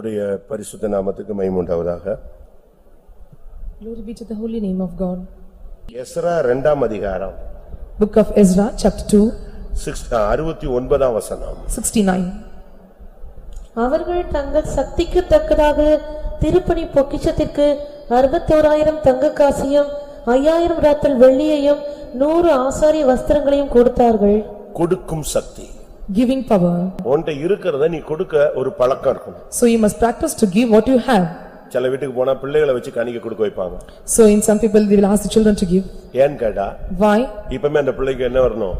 கர்த்தருடைய பரிசுத்த நாமத்துக்கு மகிமை உண்டாவதாக. Glory be to the holy name of God. Ezra 2ஆம் அதிகாரம் Book of Ezra chapter 2 69ஆம் வசனம். 69. அவர்கள் தங்கள் சக்திக்கு தக்கதாக திருப்பணி பொக்கிஷத்திற்கு 61000 தங்க காசையும் 5000 ராத்தல் வெள்ளியையும் 100 ஆசாரிய வஸ்திரங்களையும் கொடுத்தார்கள். கொடுக்கும் சக்தி, Giving power. உன்கிட்ட இருக்கிறத நீ கொடுக்க ஒரு பழக்கம் இருக்கணும். So you must practice to give what you have. சில வீட்டுக்கு போனா பிள்ளைகளை வச்சு காணிக்கை கொடுக்க வைப்பாங்க. So in some people they will ask the children to give. ஏன் கேட்டா, Why? இப்பமே அந்த பிள்ளைக்கு என்ன வரணும்,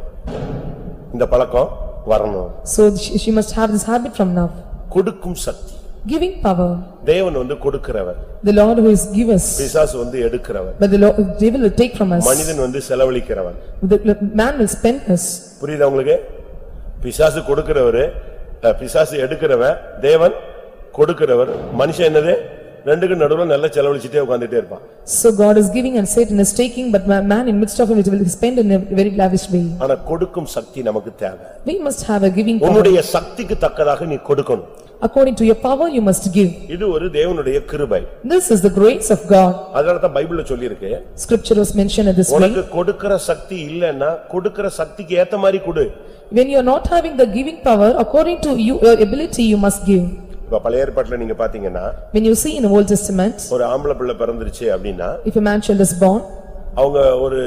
இந்த பழக்கம் வரணும். So she must have this habit from now. கொடுக்கும் சக்தி. Giving power. தேவன் கொடுக்கிறவர், The Lord who is givers, பிசாசு எடுக்கிறவர், but the devil will take from us. மனிதன் செலவழிக்கிறவர். The man will spend us. புரியுதா உங்களுக்கு? பிசாசு கொடுக்கிறவர், பிசாசு எடுக்கிறவன், தேவன் கொடுக்கிறவர். மனுஷன் என்னது, ரெண்டுக்கு நடுவுல நல்ல செலவழிச்சிட்டே உட்கார்ந்துட்டே இருப்பான். So God is giving and Satan is taking, but man in midst of it will spend in a very lavish way. ஆனா கொடுக்கும் சக்தி நமக்கு தேவை. We must have a giving power. உன்னுடைய சக்திக்கு தக்கதாக நீ கொடுக்கணும். According to your power you must give. இது ஒரு தேவனுடைய கிருபை. This is the grace of God. அதனால தான் பைபிள்ல சொல்லி இருக்கு, Scripture was mentioned in this way. உனக்கு கொடுக்கிற சக்தி இல்லன்னா கொடுக்கிற சக்திக்கு ஏத்த மாதிரி கொடு. When you are not having the giving power, according to your ability you must give. இப்ப பழைய ஏற்பாட்டுல நீங்க பாத்தீங்கன்னா, When you see in the Old Testament, ஒரு ஆம்பளை பிள்ளை பிறந்துருச்சு அப்படின்னா, if a man child is born, அவங்க ஒரு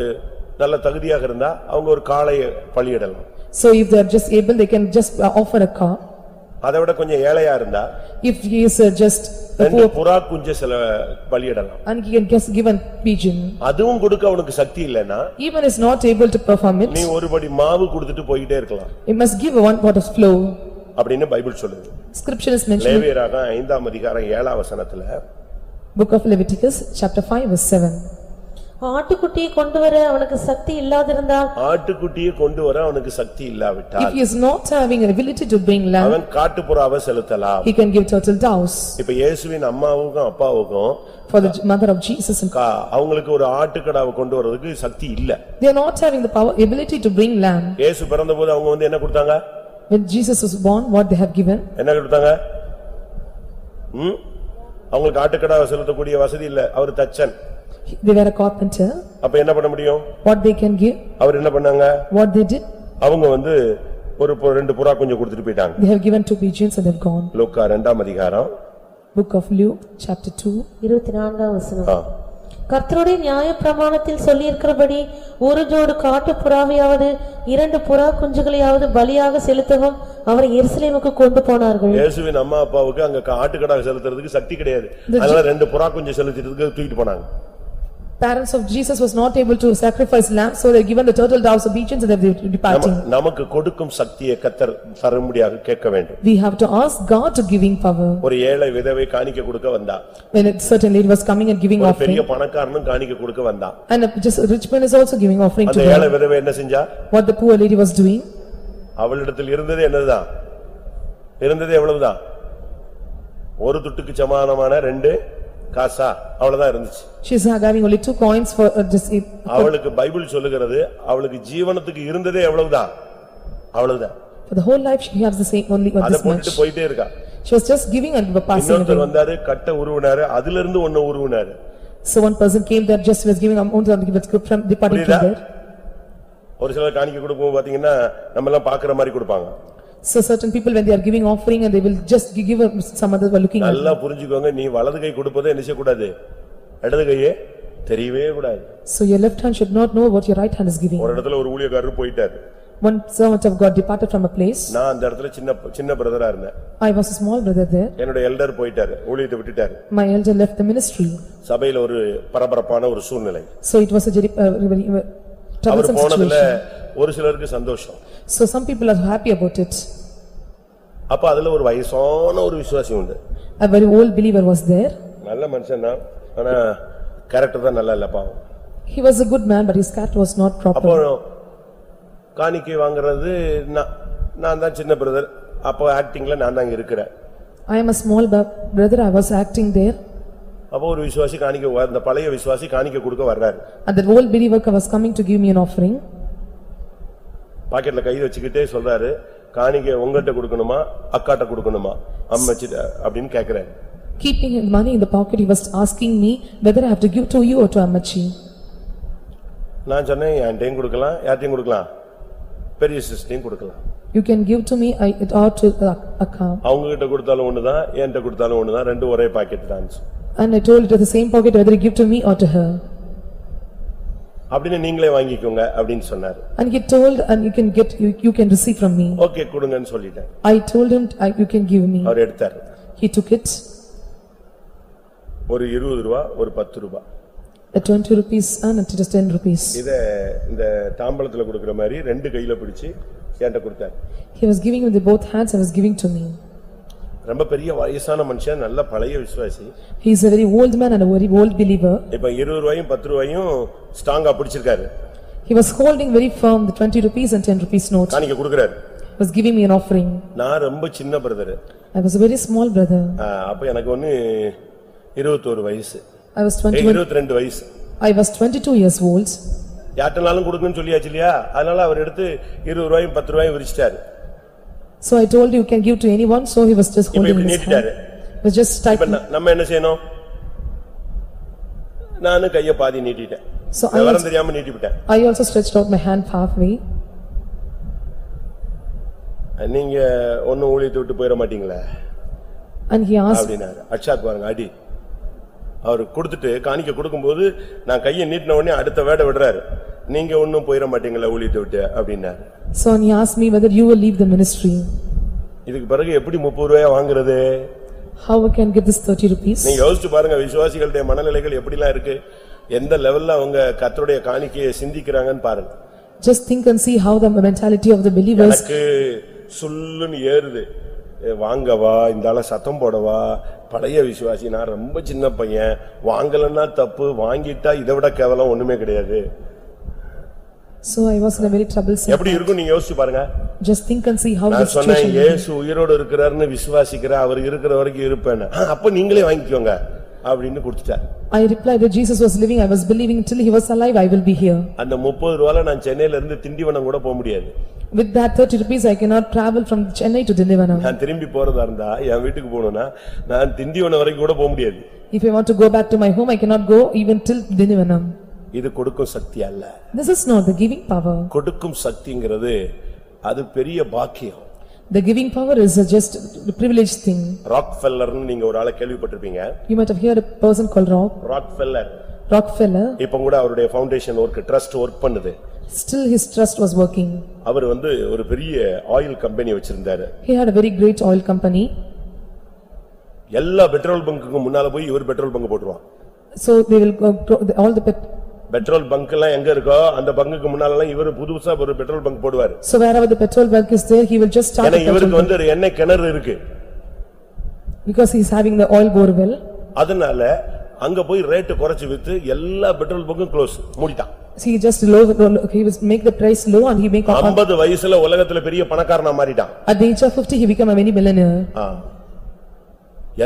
நல்ல தகுதியாக இருந்தா அவங்க ஒரு காளையை பலியிடலாம். so if they are just able, they can just offer a cow. அதை விட கொஞ்சம் ஏழையா இருந்தா, If he is just a ரெண்டு poor, புறா குஞ்ச சில பலியிடலாம். and he can just give a pigeon, அதுவும் கொடுக்க அவனுக்கு சக்தி இல்லைன்னா, even is not able to perform it, நீ ஒருபடி மாவு கொடுத்துட்டு போயிட்டே இருக்கலாம். he must give one pot of flour. அப்படின்னு பைபிள் சொல்லுது. Scripture is mentioned in லேவியராகமம் 5ஆம் அதிகாரம் 7ஆம் வசனத்துல, Book of Leviticus chapter 5 verse 7. ஆட்டுக்குட்டியை கொண்டு வர அவனுக்கு சக்தி இல்லாதிருந்தால், ஆட்டுக்குட்டியை கொண்டு வர அவனுக்கு சக்தி If இல்லாவிட்டால் he is not having an ability to bring lamb, அவன் காட்டுப்புறாவை செலுத்தலாம். he can give turtle doves. இப்ப இயேசுவின் அம்மாவுக்கும் அப்பாவுக்கும் For the mother of Jesus and அவங்களுக்கு ஒரு ஆட்டுக்கடாவை கொண்டு வரதுக்கு சக்தி இல்ல. they are not having the power ability to bring lamb. இயேசு பிறந்தபோது அவங்க என்ன கொடுத்தாங்க? When Jesus was born, what they have given? என்ன கொடுத்தாங்க? அவங்களுக்கு ஆட்டுக்கடாவை செலுத்தக்கூடிய வசதி இல்ல. அவர் தச்சன். They were a carpenter. அப்ப என்ன பண்ண முடியும்? What they can give? அவர் என்ன பண்ணாங்க? What they did? அவங்க ஒரு ரெண்டு புறா கொஞ்சம் கொடுத்துட்டு போயிட்டாங்க. They have given 2 pigeons and they have gone. லூக்கா 2ஆம் அதிகாரம் Book of Luke chapter 2 24ஆம் வசனம். கர்த்தருடைய நியாயப்பிரமாணத்தில் சொல்லியிருக்கிறபடி ஒரு ஜோடு காட்டு புறாவையாவது 2 புறா குஞ்சுகளையாவது பலியாக செலுத்தவும் அவரை எருசலேமுக்கு கொண்டு போனார்கள். இயேசுவின் அம்மா அப்பாவுக்கு அங்க ஆட்டுக்கடா செலுத்துறதுக்கு சக்தி கிடையாது. அதனால 2 புறா குஞ்சு செலுத்திட்டு தூக்கிட்டு போனாங்க. Parents of Jesus was not able to sacrifice lamb, so they given the turtle doves, the pigeons, and they were departing. நமக்கு கொடுக்கும் சக்தியை கர்த்தர் தரும்படியாக கேட்க வேண்டும். We have to ask God to giving power. ஒரு ஏழை விதவை காணிக்கை கொடுக்க வந்தா, When a certain lady was coming and giving ஒரு offering, பெரிய பணக்காரனும் காணிக்கை கொடுக்க வந்தா, and just a rich man is also giving offering to அந்த ஏழை them. விதவை என்ன செஞ்சா? What the poor lady was doing? அவளிடத்தில் இருந்தது என்னதுதான்? இருந்தது எவ்வளவுதான்? ஒரு துட்டுக்கு சமானமான 2 காசா, அவ்வளவுதான் இருந்துச்சு. She is having only 2 coins for just அவளுக்கு பைபிள் சொல்லுகிறது, அவளுக்கு ஜீவனத்துக்கு இருந்ததே எவ்வளவுதான்? அவ்வளவுதான். for the whole life she has the same only அத this much. போட்டுட்டு போயிட்டே இருக்கா. She was just giving and passing இன்னொருத்தர் away. வந்தாரு, கட்ட உருவினாரு, அதில இருந்து ஒண்ணு உருவினாரு. So one person came there, just was giving amount and give it from departing from there. ஒரு சிலர் காணிக்கை கொடுக்கும்போது பாத்தீங்கன்னா நம்ம எல்லாம் பாக்குற மாதிரி கொடுப்பாங்க. So certain people when they are giving offering and they will just give some others were looking at. நல்லா புரிஞ்சுக்கோங்க, நீ வலது கை கொடுப்பதே என்ன செய்ய கூடாது, இடது கையே தெரியவே கூடாது. So your left hand should not know what your right hand is giving. ஒரு இடத்துல ஒரு ஊழியக்காரர் போயிட்டாரு. One servant of God departed from a place. நான் அந்த இடத்துல சின்ன பிரதரா இருந்தேன். I was a small brother there. என்னோட எல்டர் போயிட்டாரு, ஊழியத்தை விட்டுட்டாரு. My elder left the ministry. சபையில ஒரு பரபரப்பான ஒரு சூழ்நிலை. So it was a very troublesome போனதுல situation. ஒரு சிலருக்கு சந்தோஷம். So some people are happy about it. அப்ப அதுல ஒரு வயசான ஒரு விசுவாசி உண்டு. A very old believer was there. நல்ல மனுஷன் தான், ஆனா கேரக்டர் தான் நல்லா இல்ல பாவம். He was a good man but his character was not அப்போ proper. காணிக்கை வாங்குறது நான் தான் சின்ன பிரதர். அப்போ ஆக்டிங்ல நான் தான் இருக்கிறேன். I am a small brother, I was acting there. அப்போ ஒரு விசுவாசி காணிக்கை, அந்த பழைய விசுவாசி காணிக்கை கொடுக்க வர்றாரு. And that old believer was coming to give me an offering. பாக்கெட்ல கை வச்சுக்கிட்டே சொல்றாரு, காணிக்கை உங்ககிட்ட கொடுக்கணுமா அக்காட்ட கொடுக்கணுமா அம்மச்சிட்ட அப்படின்னு கேக்குறேன். Keeping his money in the pocket, he was asking me whether I have to give to you or to Ammachi. நான் சொன்னேன் என்கிட்டயும் கொடுக்கலாம் யார்ட்டையும் கொடுக்கலாம் பெரிய சிஸ்டரையும் கொடுக்கலாம். You can give to me or to Akka. அவங்க கிட்ட கொடுத்தாலும் ஒண்ணுதான் என்கிட்ட கொடுத்தாலும் ஒண்ணுதான் ரெண்டு ஒரே பாக்கெட் தான். And I told it to the same pocket whether you give to me or to her. அப்படின்னு நீங்களே வாங்கிக்கோங்க அப்படின்னு சொன்னாரு. And he told and you can receive from me. Okay கொடுங்கன்னு சொல்லிட்டேன். I told him you can give me. அவர் எடுத்தாரு. He took it. ஒரு 20 ரூபாய் ஒரு 10 ரூபாய். 20 rupees and it is 10 rupees. இத இந்த தாம்பலத்துல கொடுக்கிற மாதிரி ரெண்டு கையில பிடிச்சு என்கிட்ட கொடுத்தாரு. He was giving with both hands and was giving to me. ரொம்ப பெரிய வயசான மனுஷன் நல்ல பழைய விசுவாசி. He is a very old man and a very old believer. இப்ப 20 ரூபாயும் 10 ரூபாயும் ஸ்ட்ராங்கா பிடிச்சிருக்காரு. He was holding very firm the 20 rupees and 10 rupees note. காணிக்கை கொடுக்கறாரு. He was giving me an offering. நான் ரொம்ப சின்ன brother. I was a very small brother. அப்ப எனக்கு ஒன்னு 21 வயசு. I was 21. 22 வயசு. I was 22 years old. யார்ட்டனாலும் கொடுங்கன்னு சொல்லியாச்சு இல்லையா? அதனால அவர் எடுத்து 20 ரூபாயும் 10 ரூபாயும் விரிச்சிட்டாரு. So I told you can give to anyone, so he was just holding his hand. He was just typing. நம்ம என்ன செய்யணும்? நானு கைய பாதி நீட்டிட்டேன். So விவரம் தெரியாம நீட்டிவிட்டேன். I also stretched out my hand halfway. நீங்க ஒண்ணு ஊழியத்தை விட்டு போயிட மாட்டீங்களா? And he asked. அப்படினாரு. அச்சாத் பாருங்க அடி. அவர் கொடுத்துட்டு காணிக்கை கொடுக்கும்போது நான் கையை நீட்டின உடனே அடுத்த வேட விடுறாரு. நீங்க ஒண்ணும் போயிட மாட்டீங்களா ஊழியத்தை விட்டு அப்படினாரு. So he asked me whether you will leave the ministry. இதுக்கு பிறகு எப்படி 30 ரூபாய் வாங்குறது? How I can get this 30 rupees? நீங்க யோசிச்சு பாருங்க விசுவாசிகளுடைய மனநிலைகள் எப்படிலாம் இருக்கு. எந்த லெவல்ல அவங்க கர்த்தருடைய காணிக்கையை சிந்திக்கிறாங்கன்னு பாருங்க. Just think and see how the mentality of the believers. எனக்கு சுல்லுன்னு ஏறுது. வாங்கவா இந்தால சத்தம் போடவா பழைய விசுவாசி நான் ரொம்ப சின்ன பையன் வாங்கலன்னா தப்பு வாங்கிட்டா இதை விட கேவலம் ஒண்ணுமே கிடையாது. So I was in a very troublesome. எப்படி இருக்கும் நீங்க யோசிச்சு பாருங்க. Just think and see how the நான் சொன்னேன் situation. இயேசு உயிரோடு இருக்கிறார்னு விசுவாசிக்கிறேன் அவர் இருக்கிற வரைக்கும் இருப்பேன்னு. அப்ப நீங்களே வாங்கிக்கோங்க அப்படின்னு கொடுத்துட்டார். I replied that Jesus was living, I was believing till he was alive, I will be here. அந்த 30 ரூபாயில நான் சென்னையில இருந்து திண்டிவனம் கூட போக முடியாது. With that 30 rupees I cannot travel from Chennai to Dindivanam. நான் திரும்பி போறதா இருந்தா என் வீட்டுக்கு போகணும்னா நான் திண்டிவனம் வரைக்கும் கூட போக முடியாது. If I want to go back to my home, I cannot go even till Dindivanam. இது கொடுக்கும் சக்தி அல்ல. This is not the giving power. கொடுக்கும் சக்திங்கிறது அது பெரிய பாக்கியம். The giving power is just the privileged thing. ராக்ஃபெல்லர்னு நீங்க ஒரு ஆளை கேள்விப்பட்டிருப்பீங்க. You might have heard a person called Rockefeller. Rockefeller. இப்ப கூட அவருடைய ஃபவுண்டேஷன் வர்க் ட்ரஸ்ட் வர்க் பண்ணுது. Still his trust was working. அவர் ஒரு பெரிய ஆயில் கம்பெனி வச்சிருந்தாரு. He had a very great oil company. எல்லா பெட்ரோல் பங்குக்கு முன்னால போய் இவர் பெட்ரோல் பங்க் போடுவார். So they will go all the petrol bunk எல்லாம் எங்க இருக்கோ அந்த பங்குக்கு முன்னால எல்லாம் இவர் புதுசா ஒரு பெட்ரோல் பங்க் போடுவார். So wherever the petrol bunk is there, he will just start. ஏன்னா இவருக்கு ஒரு எண்ணெய் கிணறு இருக்கு. Because he is having the oil bore well. அதனால அங்க போய் ரேட் குறைச்சு வித்து எல்லா பெட்ரோல் பங்கும் close மூடிட்டான். So he just he was make the price low and he make 50 வயசுல உலகத்துல பெரிய பணக்காரனா மாறிட்டான். At the age of 50 he became a many millionaire.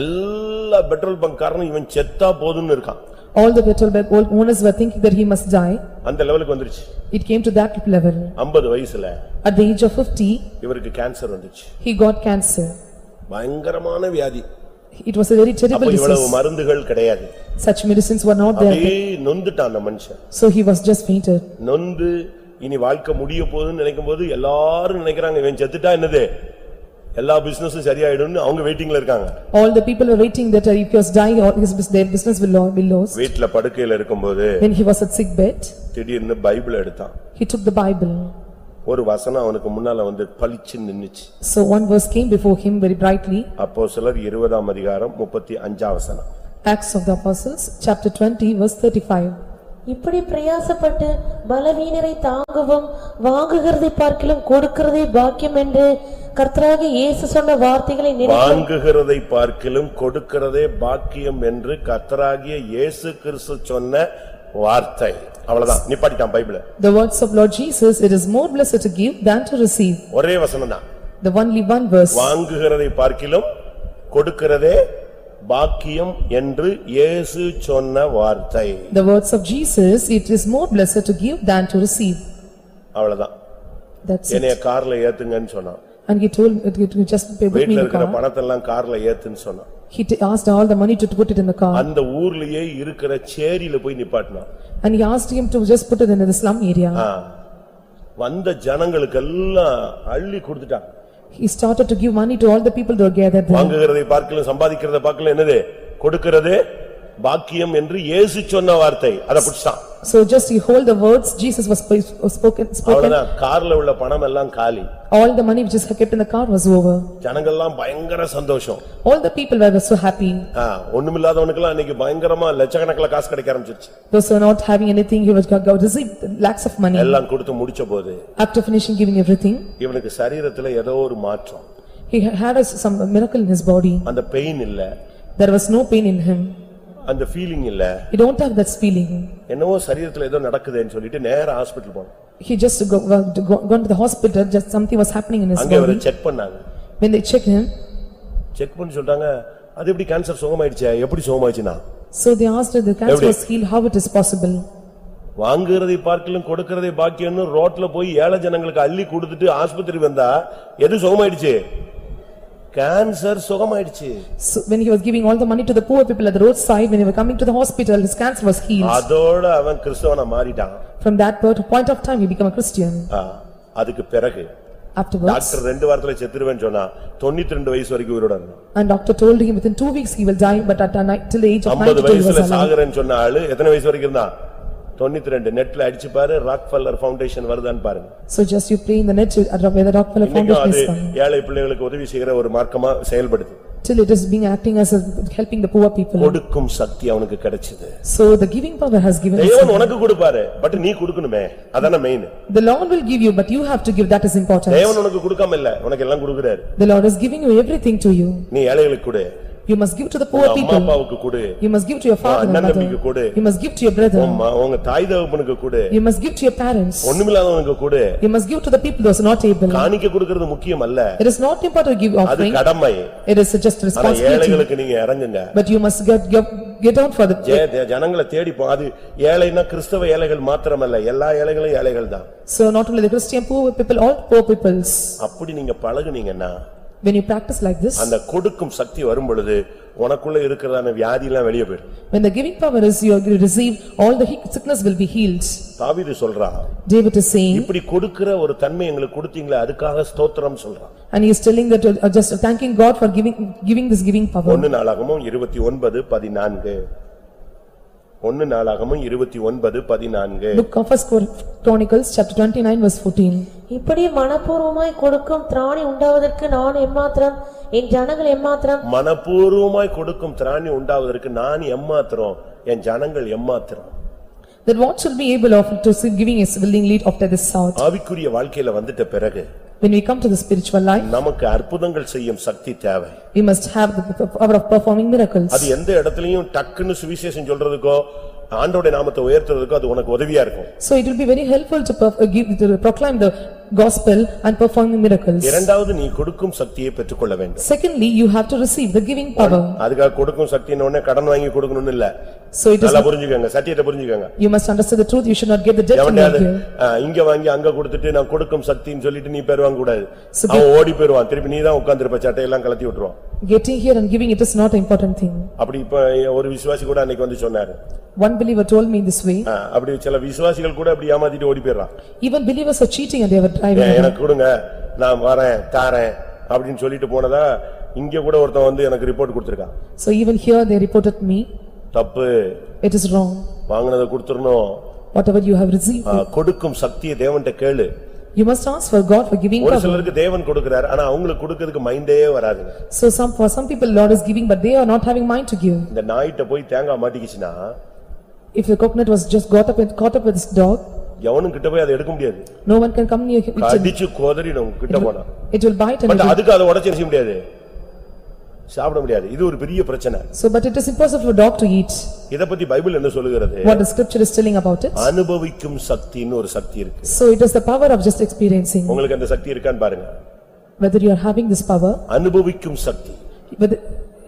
எல்லா பெட்ரோல் பங்க் காரனும் இவன் செத்தா போதும்னு இருக்கான். All the petrol bunk owners were thinking that he must die. அந்த லெவலுக்கு வந்துருச்சு. It came to that level. 50 வயசுல At the age of 50 இவருக்கு கேன்சர் வந்துச்சு. he got cancer. பயங்கரமான வியாதி. It was a very terrible disease. இவ்வளவு மருந்துகள் கிடையாது. Such medicines were not there. நொந்துட்டான் அந்த மனுஷன். So he was just fainted. நொந்து இனி வாழ்க்கை முடிய போகுதுன்னு நினைக்கும்போது எல்லாரும் நினைக்கிறாங்க இவன் செத்துட்டா என்னது எல்லா பிசினஸும் சரியாயிடும்னு அவங்க வெயிட்டிங்ல இருக்காங்க. All the people were waiting that if he was dying or their business will be lost. வீட்ல படுக்கையில இருக்கும்போது When he was at sick bed, திடீர்னு பைபிள் எடுத்தான். he took the Bible. ஒரு வசனம் அவனுக்கு முன்னால பளிச்சுன்னு நின்னுச்சு. So one verse came before him very brightly. அப்போஸ்தலர் 20ஆம் அதிகாரம் 35ஆம் வசனம். Acts of the Apostles, chapter 20, verse 35. இப்படி பிரயாசப்பட்டு பலவீனரை தாங்கவும் வாங்குகிறதை பார்க்கிலும் கொடுக்கிறதை பாக்கியம் என்று கர்த்தராகிய இயேசு சொன்ன வார்த்தைகளை வாங்குகிறதை பார்க்கிலும் கொடுக்கிறதே பாக்கியம் என்று கர்த்தராகிய இயேசு கிறிஸ்து சொன்ன வார்த்தை. அவ்வளவுதான் நிப்பாட்டிட்டான் பைபிளை. The words of Lord Jesus, it is more blessed to give than to receive. ஒரே வசனம் தான். The only one verse. வாங்குகிறதை பார்க்கிலும் கொடுக்கிறதே பாக்கியம் என்று இயேசு சொன்ன வார்த்தை. The words of Jesus, it is more blessed to give than to receive. அவ்வளவுதான். That's என்னைய it. கார்ல ஏத்துங்கன்னு சொன்னான். And he told to just put me வீட்ல in the இருக்கிற car. பணத்தெல்லாம் கார்ல ஏத்துன்னு சொன்னான். He asked all the money to put it in the car. அந்த ஊர்லயே இருக்கிற சேரியில போய் நிப்பாட்டினான். And he asked him to just put it in the slum area. வந்த ஜனங்களுக்கு எல்லாம் அள்ளி கொடுத்துட்டான். He started to give money to all the people that were gathered there. வாங்குகிறதை பார்க்கலாம் சம்பாதிக்கிறதை பார்க்கலாம் என்னது கொடுக்கிறது பாக்கியம் என்று இயேசு சொன்ன வார்த்தை அத புடிச்சான். So just he hold the words Jesus was spoken. அவ்வளவுதான். கார்ல உள்ள பணம் எல்லாம் காலி. All the money which is kept in the car was over. ஜனங்கள் எல்லாம் பயங்கர சந்தோஷம். All the people were so happy. ஒண்ணுமில்லாதவனுக்கு இன்னைக்கு பயங்கரமா லட்சக்கணக்கில் காசு கிடைக்க ஆரம்பிச்சிருச்சு. Those who are not having anything he was going to receive lakhs of money. எல்லாம் கொடுத்து முடிச்ச போது After finishing giving everything, இவனுக்கு சரீரத்துல ஏதோ ஒரு மாற்றம். he had some miracle in his body. அந்த பெயின் இல்ல. There was no pain in him. அந்த ஃபீலிங் இல்ல. He don't have that feeling. என்னவோ சரீரத்துல ஏதோ நடக்குதுன்னு சொல்லிட்டு நேரா ஹாஸ்பிடல் போனான். He just gone to the hospital, just something was happening in his அங்க அவரை body. செக் பண்ணாங்க. When they checked him, check பண்ணி சொல்றாங்க அது எப்படி கேன்சர் சுகமாயிடுச்சே எப்படி சுகமாயிடுச்சுனா. so they asked if the cancer was healed, how it is possible. வாங்குறதை பார்க்கலும் கொடுக்கிறதை பாக்கியம்னு ரோட்ல போய் ஏழை ஜனங்களுக்கு அள்ளி கொடுத்துட்டு ஆஸ்பத்திரி வந்தா எது சுகமாயிடுச்சு? Cancer சுகமாயிடுச்சு. So when he was giving all the money to the poor people at the roadside, when he was coming to the hospital, his cancer was healed. அதோட அவன் கிறிஸ்தவனா மாறிட்டான். From that point of time he became a Christian. அதுக்கு பிறகு Afterwards, doctor 2 வாரத்துல செத்துருவேன்னு சொன்னா 92 வயசு வரைக்கும் உயிரோட இருந்தான். and doctor told him within 2 weeks he will die, but at till the age of 50 92 he was வயசுல alive. சாகறேன்னு சொன்ன ஆளு எத்தனை வயசு வரைக்கும் இருந்தான்? 92. நெட்ல அடிச்சு பாரு ராக்ஃபெல்லர் ஃபவுண்டேஷன் வருதான்னு பாருங்க. So just you play in the net where the Rockefeller Foundation is coming. ஏழை பிள்ளைகளுக்கு உதவி செய்யற ஒரு மார்க்கமா செயல்படுது. Till it is being acting as a helping the poor people. கொடுக்கும் சக்தி அவனுக்கு கிடைச்சது. So the giving power has given. தேவன் உனக்கு கொடுப்பாரு பட் நீ கொடுக்கணுமே அதான main. The Lord will give you but you have to give, that is important. தேவன் உனக்கு கொடுக்காம இல்ல உனக்கு எல்லாம் கொடுக்கறாரு. The Lord is giving you everything to you. நீ ஏழைகளுக்கு கொடு. You must give to the poor people. அம்மா அப்பாவுக்கு கொடு. You must give to your father and mother. You must give to your brother. உங்க தாய் தகப்பனுக்கு கொடு. You must give to your parents. ஒண்ணுமில்லாதவனுக்கு கொடு. You must give to the people those are not able. காணிக்கை கொடுக்கிறது முக்கியம் அல்ல. It is not important to give offering. அது கடமை. It is just responsibility. ஏழைகளுக்கு நீங்க இறங்குங்க. But you must get out for the ஜனங்களை தேடி போ. அது ஏழைனா கிறிஸ்தவ ஏழைகள் மாத்திரமல்ல எல்லா ஏழைகளும் ஏழைகள் தான். So not only the Christian poor people, all poor peoples. அப்படி நீங்க பழகுனீங்கன்னா when you practice like this, அந்த கொடுக்கும் சக்தி வரும் பொழுது உனக்குள்ள இருக்கிறதான வியாதி எல்லாம் வெளியே போயிடும். when the giving power is you receive, all the sickness will be healed. தாவீது சொல்றான், David is saying, இப்படி கொடுக்கிற ஒரு தன்மை எங்களுக்கு கொடுத்தீங்களே அதுக்காக ஸ்தோத்திரம் சொல்றான். and he is telling that just thanking God for giving this giving power. 1 நாளாகமம் 29:14 1 நாளாகமம் 29:14 Book of First Chronicles chapter 29 verse 14. இப்படி மனப்பூர்வமாய் கொடுக்கும் திராணி உண்டாவதற்கு நான் எம்மாத்திரம், என் ஜனங்கள் எம்மாத்திரம். மனப்பூர்வமாய் கொடுக்கும் திராணி உண்டாவதற்கு நான் எம்மாத்திரம், என் ஜனங்கள் எம்மாத்திரம். That what shall be able of to giving is willingly after this sort. ஆவிக்குரிய வாழ்க்கையில வந்துட்ட பிறகு when we come to the spiritual life, நமக்கு அற்புதங்கள் செய்யும் சக்தி தேவை. we must have the power of performing miracles. அது எந்த இடத்துலயும் டக்குன்னு சுவிசேஷம் சொல்றதுக்கோ ஆண்டவருடைய நாமத்தை உயர்த்துறதுக்கோ அது உனக்கு உதவியா இருக்கும். So it will be very helpful to proclaim the gospel and perform miracles. இரண்டாவது நீ கொடுக்கும் சக்தியை பெற்றுக்கொள்ள வேண்டும். Secondly, you have to receive the giving power. அதுக்காக கொடுக்கும் சக்தின உடனே கடன் வாங்கி கொடுக்கணும்னு இல்ல. So it is நல்லா புரிஞ்சுக்கங்க, சத்தியத்தை புரிஞ்சுக்கங்க. You must understand the truth, you should not get the debt from here. இங்க வாங்கி அங்க கொடுத்துட்டு நான் கொடுக்கும் சக்தின்னு சொல்லிட்டு நீ பேர் வாங்க கூடாது. அவன் ஓடி போய்டுவான், திருப்பி நீ தான் உட்கார்ந்திருப்ப, சட்டையெல்லாம் கழட்டி விட்டுருவான். Getting here and giving it is not an important thing. அப்படி இப்ப ஒரு விசுவாசி கூட அன்னைக்கு வந்து சொன்னாரு. One believer told me this way. அப்படி சில விசுவாசிகள் கூட அப்படி ஏமாத்திட்டு ஓடி போயிடுறான். Even believers are cheating and they were driving. எனக்கு கொடுங்க, நான் வரேன் தாரேன் அப்படின்னு சொல்லிட்டு போனதா இங்க கூட ஒருத்தன் வந்து எனக்கு report கொடுத்திருக்கான். So even here they reported me. தப்பு. It is wrong. வாங்குனத கொடுத்துறணும். Whatever you have received. கொடுக்கும் சக்தியை தேவன்ட்ட கேளு. You must ask for God for giving power. ஒரு சிலருக்கு தேவன் கொடுக்கிறார், ஆனா அவங்களுக்கு கொடுக்கிறதுக்கு மைண்டே வராது. So for some people Lord is giving but they are not having mind to give. இந்த நாயிட்ட போய் தேங்காய் மாட்டிக்கிச்சுனா, if the coconut was just caught up with this dog, எவனும் கிட்ட போய் அதை எடுக்க முடியாது. no one can come near it. கடிச்சு கோதறிடும் கிட்ட போனா. It will bite and but அதுக்கு அதை உடைச்சு செய்ய முடியாது, சாப்பிட முடியாது. இது ஒரு பெரிய பிரச்சனை. So but it is impossible for dog to eat. இத பத்தி பைபிள் என்ன சொல்லுகிறது? What the scripture is telling about it? அனுபவிக்கும் சக்தின்னு ஒரு சக்தி இருக்கு. So it is the power of just experiencing. உங்களுக்கு அந்த சக்தி இருக்கான்னு பாருங்க. Whether you are having this power, அனுபவிக்கும் சக்தி, with the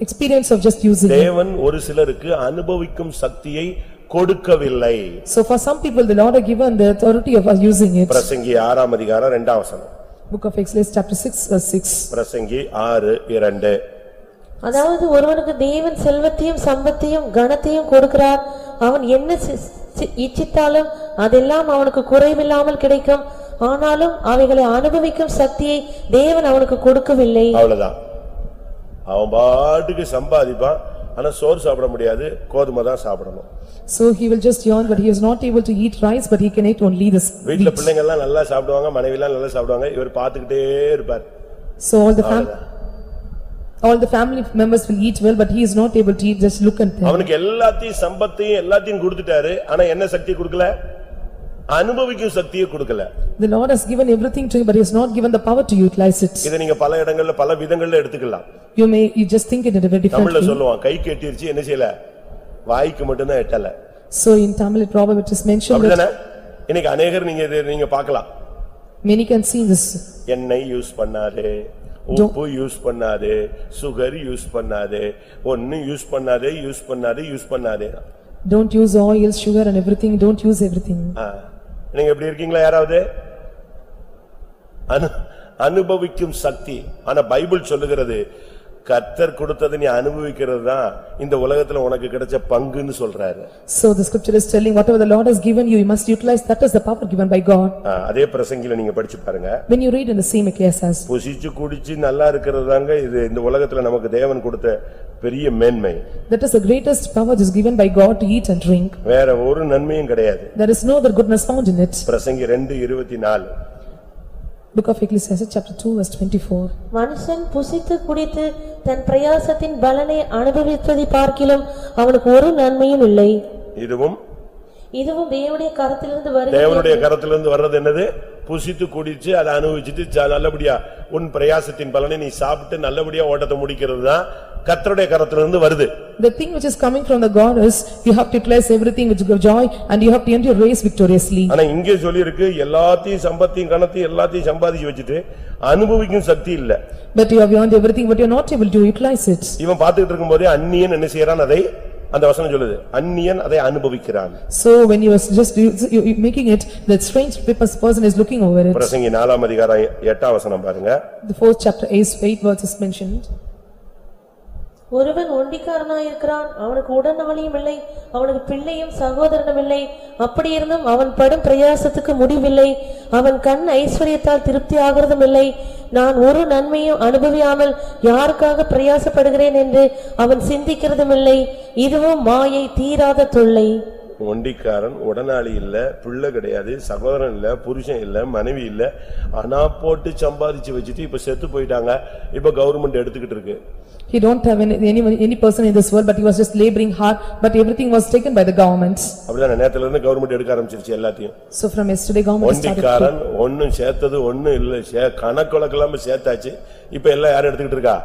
experience of just using it. தேவன் ஒரு சிலருக்கு அனுபவிக்கும் சக்தியை கொடுக்கவில்லை. So for some people the Lord has given the authority of using it. பிரசங்கி 6 அதிகாரம் 2 வசனம். Book of Exodus chapter 6 verse 6. பிரசங்கி 6:2. அதாவது ஒருவனுக்கு தேவன் செல்வத்தையும் சம்பத்தையும் கனத்தையும் கொடுக்கிறார், அவன் என்ன இச்சித்தாலும் அதெல்லாம் அவனுக்கு குறைவில்லாமல் கிடைக்கும், ஆனாலும் அவைகளை அனுபவிக்கும் சக்தியை தேவன் அவனுக்கு கொடுக்கவில்லை. அவ்வளவுதான். அவன் பாட்டுக்கு சம்பாதிப்பான், ஆனா சோறு சாப்பிட முடியாது, கோதுமை தான் சாப்பிடணும். So he will just yawn, but he is not able to eat rice, but he can eat only this. வீட்ல பிள்ளைங்க எல்லாம் நல்லா சாப்பிடுவாங்க, மனைவி எல்லாம் நல்லா சாப்பிடுவாங்க, இவர் பாத்துக்கிட்டே இருப்பார். So all the family members will eat well, but he is not able to eat, just look at them. அவனுக்கு எல்லாத்தையும் சம்பத்தையும் எல்லாத்தையும் கொடுத்துட்டாரு, ஆனா என்ன சக்தி கொடுக்கல? அனுபவிக்கும் சக்தியை கொடுக்கல. The Lord has given everything to him, but he has not given the power to utilize it. இத நீங்க பல இடங்கள்ல பல விதங்கள்ல எடுத்துக்கலாம். You just think it in a very different way. தமிழ்ல சொல்லுவான், கை கெட்டிருச்சு, என்ன செய்யல? வாய்க்கு மட்டும் தான் எட்டல. So in Tamil proverb it is mentioned அப்படிதானே? that இன்னைக்கு अनेகர் நீங்க பார்க்கலாம். many can see this. எண்ணெய் யூஸ் பண்ணாதே, உப்பு யூஸ் பண்ணாதே, சுகர் யூஸ் பண்ணாதே, ஒண்ணு யூஸ் பண்ணாதே. Don't use oil, sugar and everything, don't use everything. நீங்க எப்படி இருக்கீங்களா யாராவது? அனுபவிக்கும் சக்தி. ஆனா பைபிள் சொல்லுகிறது கர்த்தர் கொடுத்ததை நீ அனுபவிக்கிறது தான் இந்த உலகத்துல உனக்கு கிடைச்ச பங்குன்னு சொல்றாரு. So the scripture is telling whatever the Lord has given you, you must utilize, that is the power given by God. அதே பிரசங்கில நீங்க படிச்சு பாருங்க. When you read in the same Ecclesiastes, புசிச்சு குடிச்சு நல்லா இருக்கிறதாங்க இது இந்த உலகத்துல நமக்கு தேவன் கொடுத்த பெரிய மேன்மை. that is the greatest power is given by God to eat and drink. வேற ஒரு நன்மையும் கிடையாது. There is no other goodness found in it. பிரசங்கி 2:24. Book of Ecclesiastes chapter 2 verse 24. மனுஷன் புசித்து குடித்து தன் பிரயாசத்தின் பலனை அனுபவிப்பதை பார்க்கிலும் அவனுக்கு ஒரு நன்மையும் இல்லை. இதுவும் தேவனுடைய கரத்திலிருந்து வர்றது என்னது? புசித்து குடிச்சு அதை அனுபவிச்சுட்டு நல்லபடியா உன் பிரயாசத்தின் பலனை நீ சாப்பிட்டு நல்லபடியா ஓட்டத்தை முடிக்கிறது தான் கர்த்தருடைய கரத்திலிருந்து வருது. The thing which is coming from the God is you have to utilize everything which gives joy and you have to end your race victoriously. ஆனா இங்கே சொல்லி இருக்கு எல்லாத்தையும் சம்பத்தையும் கணத்தையும் எல்லாத்தையும் சம்பாதிச்சு வச்சிட்டு அனுபவிக்கும் சக்தி இல்ல. But you have earned everything but you are not able to utilize it. இவன் பார்த்துட்டு இருக்கும்போதே அந்நியன் என்ன செய்யறான்? அதை அந்த வசனம் சொல்லுது, அந்நியன் அதை அனுபவிக்கிறான். So when you was just making it, that strange person is looking over it. பிரசங்கி 4ஆம் அதிகாரம் 8ஆம் வசனம் பாருங்க. The 4th chapter 8 verse is mentioned. ஒருவன் ஒண்டிக்காரனாயிருக்கிறான், அவனுக்கு உடனாளியும் இல்லை, அவனுக்கு பிள்ளையும் சகோதரனும் இல்லை, அப்படி இருந்தும் அவன் படும் பிரயாசத்துக்கு முடிவில்லை, அவன் கண் ஐஸ்வர்யத்தால் திருப்தி ஆகிறதும் இல்லை, நான் ஒரு நன்மையும் அனுபவியாமல் யாருக்காக பிரயாசப்படுகிறேன் என்று அவன் சிந்திக்கிறதும் இல்லை, இதுவும் மாயை தீராத தொல்லை. ஒண்டிக்காரன், உடனாளி இல்ல, பிள்ளை கிடையாது, சகோதரன் இல்ல, புருஷன் இல்ல, மனைவி இல்ல, ஆனா போட்டு சம்பாதிச்சு வச்சுட்டு இப்ப செத்து போயிட்டாங்க, இப்ப கவர்மெண்ட் எடுத்துக்கிட்டு இருக்கு. He don't have any person in this world, but he was just laboring hard, but everything was taken by the government. அப்படிதான் நேத்துல இருந்து கவர்மெண்ட் எடுக்க ஆரம்பிச்சிருச்சு எல்லாத்தையும். So from yesterday government started. ஒண்டிக்காரன் ஒண்ணும் சேர்த்தது ஒண்ணும் இல்ல, கணக்கொலக்கெல்லாம் சேர்த்தாச்சு, இப்ப எல்லாம் யார் எடுத்துக்கிட்டு இருக்கா?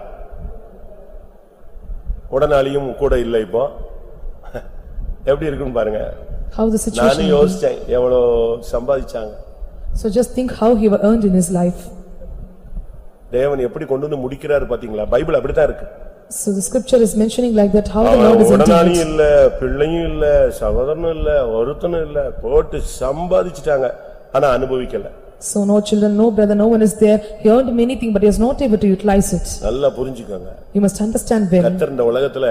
உடனாளியும் கூட இல்ல. இப்போ எப்படி இருக்குன்னு பாருங்க. How the situation. நானே யோசிச்சேன் எவ்வளவு சம்பாதிச்சாங்க. So just think how he earned in his life. தேவன் எப்படி கொண்டு வந்து முடிக்கிறாரு பாத்தீங்களா? பைபிள் அப்படிதான் இருக்கு. So the scripture is mentioning like that how the Lord is உடனாளி இல்ல, பிள்ளையும் இல்ல, சகோதரனும் இல்ல, ஒருத்தனும் இல்ல, போட்டு சம்பாதிச்சிட்டாங்க, ஆனா அனுபவிக்கல. So no children, no brother, no one is there. He earned many things but he is not able to utilize it. நல்லா புரிஞ்சுக்கோங்க. You must understand well. கர்த்தர் இந்த உலகத்துல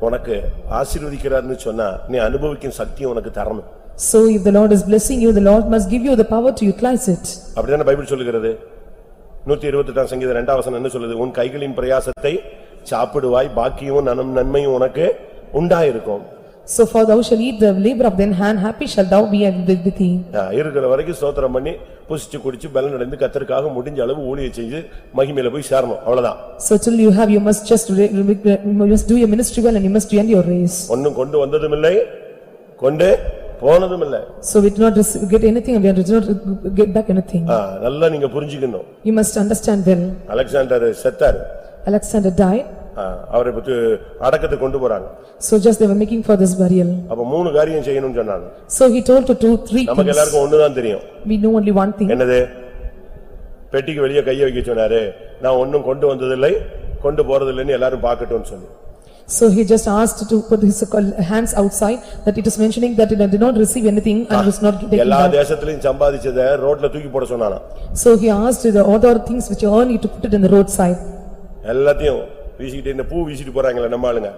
உனக்கு ஆசீர்வதிக்கிறார்னு சொன்னா நீ அனுபவிக்கும் சக்தி உனக்கு தரணும். So if the Lord is blessing you, the Lord must give you the power to utilize it. அப்படிதானே பைபிள் சொல்லுகிறது. 128ஆம் சங்கீதம் 2ஆம் வசனம் என்ன சொல்லுது? உன் கைகளின் பிரயாசத்தை சாப்பிடுவாய், பாக்கியமும் நன்மையும் உனக்கு உண்டாயிருக்கும். So for thou shall eat the labor of thine hand, happy shall thou be with thee. இருக்கிற வரைக்கும் ஸ்தோத்திரம் பண்ணி புசிச்சு குடிச்சு பலன் அடைந்து கர்த்தருக்காக முடிஞ்ச அளவு ஊழியம் செஞ்சு மகிமையில போய் சேரணும், அவ்வளவுதான். So till you have, you must just do your ministry well and you must end your race. ஒண்ணும் கொண்டு வந்ததும் இல்லை, கொண்டு போனதும் இல்லை. So we do not get anything and we do not get back anything. நல்லா நீங்க புரிஞ்சுக்கணும். You must understand well. Alexander செத்தார். Alexander died. அவரை பத்தி அடக்கத்தை கொண்டு போறாங்க. So just they were making for this burial. அப்ப 3 காரியம் செய்யணும்னு சொன்னாங்க. So he told to do 3 things. நமக்கு எல்லாருக்கும் ஒண்ணுதான் தெரியும். We know only one thing. என்னது? பெட்டிக்கு வெளியே கையை வைக்க சொன்னாரு. நான் ஒண்ணும் கொண்டு வந்ததில்லை, கொண்டு போறதில்லைன்னு எல்லாரும் பார்க்கட்டும்னு சொல்லி. So he just asked to put his hands outside, that it is mentioning that he did not receive anything and was not taken எல்லா back. தேசத்திலயும் சம்பாதிச்சதை ரோட்ல தூக்கி போட சொன்னானா. So he asked the other things which you earn, you to put it in the roadside. எல்லாத்தையும் வீசிக்கிட்டு இந்த பூ வீசிட்டு போறாங்களே நம்ம ஆளுங்க,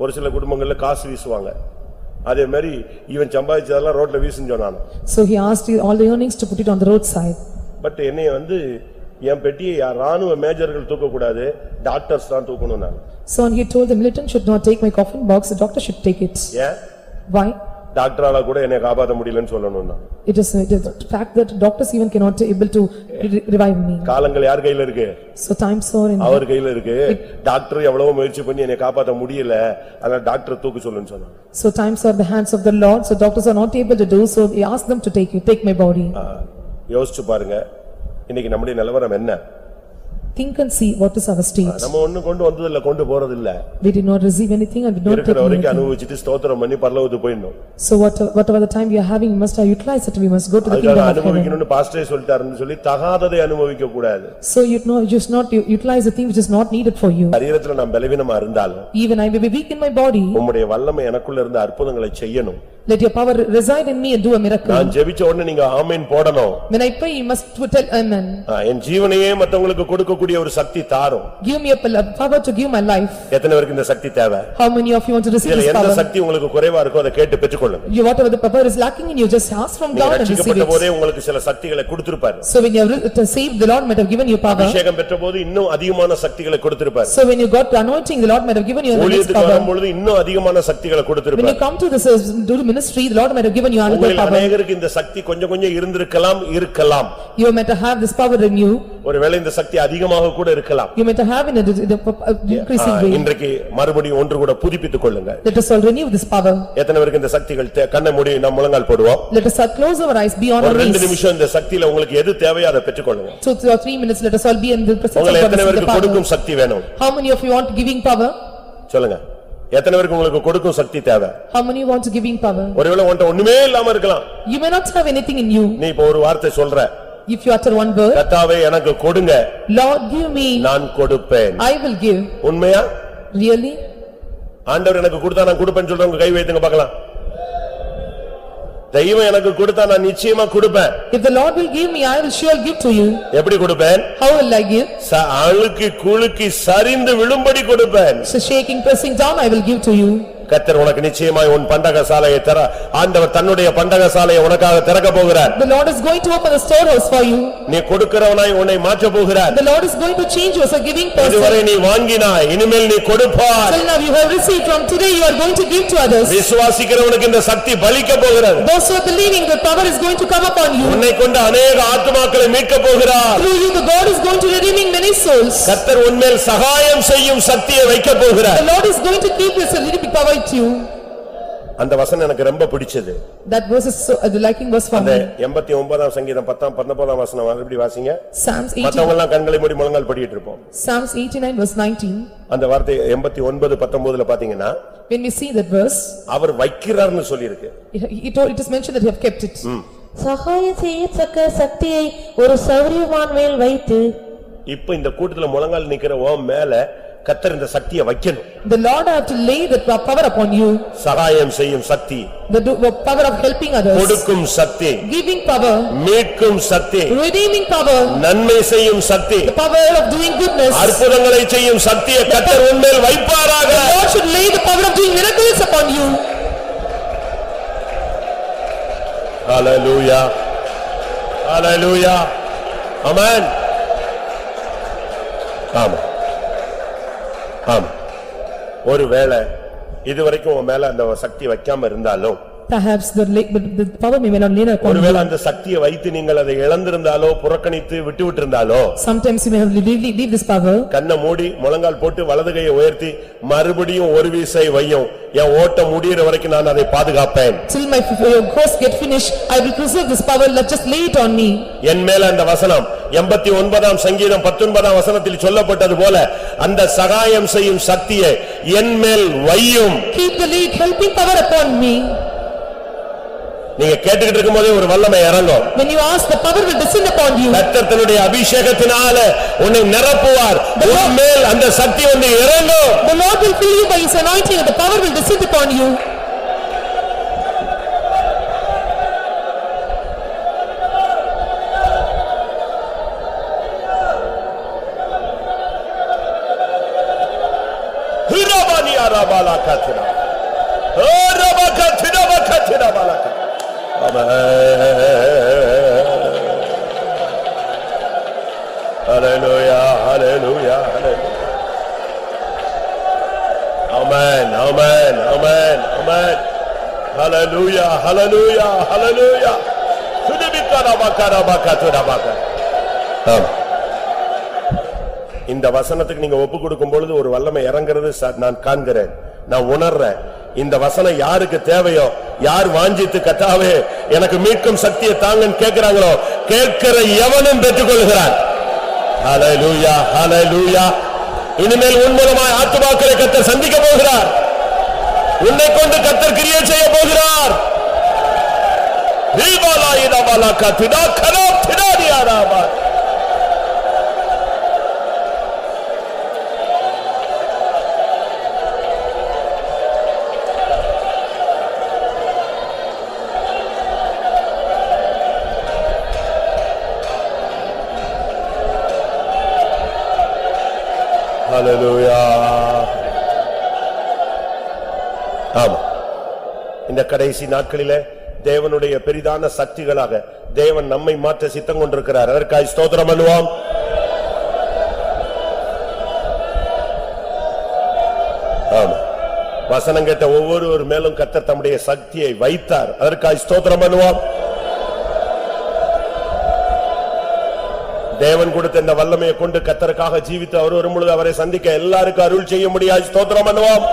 ஒரு சில குடும்பங்கள்ல காசு வீசுவாங்க, அதே மாதிரி இவன் சம்பாதிச்சதெல்லாம் ரோட்ல வீசுன்னு சொன்னானா. So he asked all the earnings to put it on the roadside. But என்னைய என் பெட்டியை ராணுவ மேஜர்கள் தூக்க கூடாது, டாக்டர்ஸ் தான் தூக்கணும் நான். So he told the militant should not take my coffin box, the doctor should take it. ஏன்? Why? டாக்டரால கூட என்னை காப்பாத்த முடியலன்னு சொல்லணும் நான். It is the fact that doctors even cannot able to revive me. காலங்கள் யார் கையில இருக்கு? So times are in அவர் கையில இருக்கு. டாக்டர் எவ்வளவு முயற்சி பண்ணி என்னை காப்பாத்த முடியல, அதனால டாக்டர் தூக்கு சொல்லுன்னு சொன்னான். So times are the hands of the Lord, so doctors are not able to do, so he asked them to take my body. யோசிச்சு பாருங்க, இன்னைக்கு நம்முடைய நிலவரம் என்ன? Think and see what is our state. நம்ம ஒண்ணு கொண்டு வந்ததில்ல, கொண்டு போறதில்ல. We did not receive anything and we did not take இருக்கிற வரைக்கும் anything. அனுபவிச்சிட்டு ஸ்தோத்திரம் பண்ணி பரலோகத்துக்கு போயிடணும். So whatever the time we are having, we must have utilized it, we must go to the kingdom அதுக்காக of heaven. அனுபவிக்கணும்னு பாஸ்டரே சொல்லிட்டாருன்னு சொல்லி தகாததை அனுபவிக்க கூடாது. So you know, you should not utilize the thing which is not needed for you. சரீரத்துல நான் பலவீனமா இருந்தாலும் Even I may be weak in my body, உம்முடைய வல்லமை எனக்குள்ள இருந்த அற்புதங்களை செய்யணும். let your power reside in me and do a miracle. நான் ஜெபிச்ச உடனே நீங்க ஆமென் போடணும். When I pray, you must tell amen. என் ஜீவனையே மத்தவங்களுக்கு கொடுக்கக்கூடிய ஒரு சக்தி தாரும். Give me a power to give my life. எத்தனை பேருக்கு இந்த சக்தி தேவை? How many of you want to receive இதுல this எந்த power? சக்தி உங்களுக்கு குறைவா இருக்கோ அதை கேட்டு பெற்றுக்கொள்ளுங்க. You whatever the power is lacking in you, just ask from God and receive ரட்சிக்கப்பட்ட it. போதே உங்களுக்கு சில சக்திகளை கொடுத்திருப்பார். So when you are saved, the Lord might have given you power. அபிஷேகம் பெற்றபோது இன்னும் அதிகமான சக்திகளை கொடுத்திருப்பார். So when you got the anointing, the Lord might have given you another ஊழியத்துக்கு power. வரும்பொழுது இன்னும் அதிகமான சக்திகளை When கொடுத்திருப்பார். you come to this do the ministry, the Lord might have given you another உங்களில் power. அநேகருக்கு இந்த சக்தி கொஞ்சம் கொஞ்சம் இருக்கலாம். You might have this power in you. ஒருவேளை இந்த சக்தி அதிகமாக கூட இருக்கலாம். You might have in the increasing way. இன்றைக்கு மறுபடியும் ஒன்று கூட புதுப்பித்துக் கொள்ளுங்க. Let us all renew this power. எத்தனை பேருக்கு இந்த சக்திகள் கண்ணை மூடி நாம் முழங்கால் போடுவோம். Let us all close our eyes, be on our ஒரு 2 knees. நிமிஷம் இந்த சக்தியில உங்களுக்கு எது தேவையோ அதை பெற்றுக்கொள்ளுங்க. 2 or 3 minutes, let us all be in the presence of உங்களை God. எத்தனை Receive the பேருக்கு power. கொடுக்கும் சக்தி வேணும்? How many of you want giving power? சொல்லுங்க. எத்தனை பேருக்கு உங்களுக்கு கொடுக்கும் சக்தி தேவை? How many want giving power? ஒருவேளை உன்கிட்ட ஒண்ணுமே இல்லாம இருக்கலாம். You may not have anything in you. நீ இப்ப ஒரு வார்த்தை சொல்ற. If you utter one word, கர்த்தாவே எனக்கு கொடுங்க, Lord give me, நான் கொடுப்பேன். I will give. உண்மையா? Really? ஆண்டவர் எனக்கு கொடுத்தா நான் கொடுப்பேன்னு சொல்றவங்க கை வைத்துங்க பார்க்கலாம். தெய்வம் எனக்கு கொடுத்தா நான் நிச்சயமா கொடுப்பேன். If the Lord will give me, I will surely give to you. எப்படி கொடுப்பேன்? How will I give? அழுக்கி குலுக்கி சரிந்து விழும்படி கொடுப்பேன். So shaking, pressing down, I will give to you. கர்த்தர் உனக்கு நிச்சயமாய் உன் பண்டகசாலையை தர ஆண்டவர் தன்னுடைய பண்டகசாலையை உனக்காக திறக்க போகிறார். The Lord is going to open the storehouse for you. நீ கொடுக்கிறவனாய் உன்னை மாற்ற போகிறார். The Lord is going to change you as a giving person. இதுவரை நீ வாங்கினாய், இனிமேல் நீ கொடுப்பாய். Till now you have received, from today you are going to give to others. விசுவாசிக்கிறவனுக்கு இந்த சக்தி பலிக்க போகிறது. Those who are believing, the power is going to come upon you. உன்னை கொண்டு அநேக ஆத்துமாக்களை மீட்க போகிறார். Through you, the God is going to redeeming many souls. கர்த்தர் உன்மேல் சகாயம் செய்யும் சக்தியை வைக்க போகிறார். The Lord is going to keep this redeeming power with you. அந்த வசனம் எனக்கு ரொம்ப பிடிச்சது. That verse is so the liking verse for அந்த me. 89ஆம் சங்கீதம் 10ஆம் 19ஆம் வசனம் மறுபடி வாசிங்க. Psalms 89. மத்தவங்க எல்லாம் கண்களை மூடி முழங்கால் படியிட்டு இருப்போம். Psalms 89 verse 19. அந்த வார்த்தை 89 19ல பாத்தீங்கன்னா when we see that verse, அவர் வைக்கிறார்னு சொல்லி இருக்கு. it is mentioned that he have kept it. சகாயம் செய்யத்தக்க சக்தியை ஒரு சௌரியவான் மேல் வைத்து. இப்ப இந்த கூட்டத்துல முழங்கால் நிக்கிற உன் மேல கர்த்தர் இந்த சக்தியை வைக்கணும். The Lord have to lay the power upon you. சகாயம் செய்யும் சக்தி, The power of helping others, கொடுக்கும் சக்தி, giving power, மீட்கும் சக்தி, redeeming power, நன்மை செய்யும் சக்தி, the power of doing goodness. அற்புதங்களை செய்யும் சக்தியை கர்த்தர் உன்மேல் வைப்பாராக. The Lord should lay the power of doing miracles upon you. Hallelujah. Hallelujah. Amen. ஆமா. ஆமா. ஒருவேளை இதுவரைக்கும் உன் மேல அந்த சக்தி வைக்காம இருந்தாலும், Perhaps the power may not lay upon you. ஒருவேளை அந்த சக்தியை வைத்து நீங்கள் அதை இழந்திருந்தாலோ புறக்கணித்து விட்டுவிட்டிருந்தாலோ, Sometimes you may have leave this power. கண்ணை மூடி முழங்கால் போட்டு வலது கையை உயர்த்தி மறுபடியும் ஒரு வீசை வையும். என் ஓட்டம் முடியற வரைக்கும் நான் அதை பாதுகாப்பேன். Till my course get finished, I will preserve this power. Let just lay it on me. என் மேல அந்த வசனம் 89ஆம் சங்கீதம் 19ஆம் வசனத்தில் சொல்லப்பட்டது போல அந்த சகாயம் செய்யும் சக்தியை என் மேல் வையும். Keep the helping power upon me. நீங்க கேட்டுக்கிட்டு இருக்கும்போதே ஒரு வல்லமை இறங்கும். When you ask, the power will descend upon you. கர்த்தர் தன்னுடைய அபிஷேகத்தினால உன்னை நிரப்புவார். உன் மேல் அந்த சக்தி வந்து இறங்கும். The Lord will fill you by his anointing and the power will descend upon you. Rabalakathira. Oh, Rabakathira, Bakathira, Balaka. Amen. Hallelujah, hallelujah, hallelujah. Amen, amen, amen, amen. Hallelujah, hallelujah, hallelujah. Sudibikara bakara bakathira bakara. Amen. இந்த வசனத்துக்கு நீங்க ஒப்பு கொடுக்கும் பொழுது ஒரு வல்லமை இறங்குறது நான் காண்கிறேன், நான் உணர்றேன். இந்த வசனம் யாருக்கு தேவையோ, யார் வாஞ்சித்து கர்த்தாவே எனக்கு மீட்கும் சக்தியை தாங்கன்னு கேட்கிறாங்களோ, கேட்கிற எவனும் பெற்றுக்கொள்கிறான். ஹல்லேலூயா, ஹல்லேலூயா. இனிமேல் உன் மூலமாய் ஆத்துமாக்களை கர்த்தர் சந்திக்க போகிறார். உன்னை கொண்டு கர்த்தர் கிரியை செய்ய போகிறார். ரீபாலா இதபாலா கதிடா கராப் திடாதியாராபா. Hallelujah. ஆமா, இந்த கடைசி நாட்களிலே தேவனுடைய பெரிதான சக்திகளாக தேவன் நம்மை மாற்ற சித்தம் கொண்டிருக்கிறார். அதற்காக ஸ்தோத்திரம் பண்ணுவோம். ஆமா, வசனம் கேட்ட ஒவ்வொரு மேலும் கர்த்தர் தம்முடைய சக்தியை வைத்தார். அதற்காக ஸ்தோத்திரம் பண்ணுவோம். தேவன் கொடுத்த இந்த வல்லமையை கொண்டு கர்த்தருக்காக ஜீவித்து அவர் வரும்பொழுது அவரை சந்திக்க எல்லாருக்கும் அருள் செய்ய முடியாது. ஸ்தோத்திரம் பண்ணுவோம்.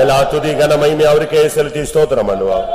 எல்லா துதி கன மகிமை அவருக்கே செலுத்தி ஸ்தோத்திரம் பண்ணுவோம்.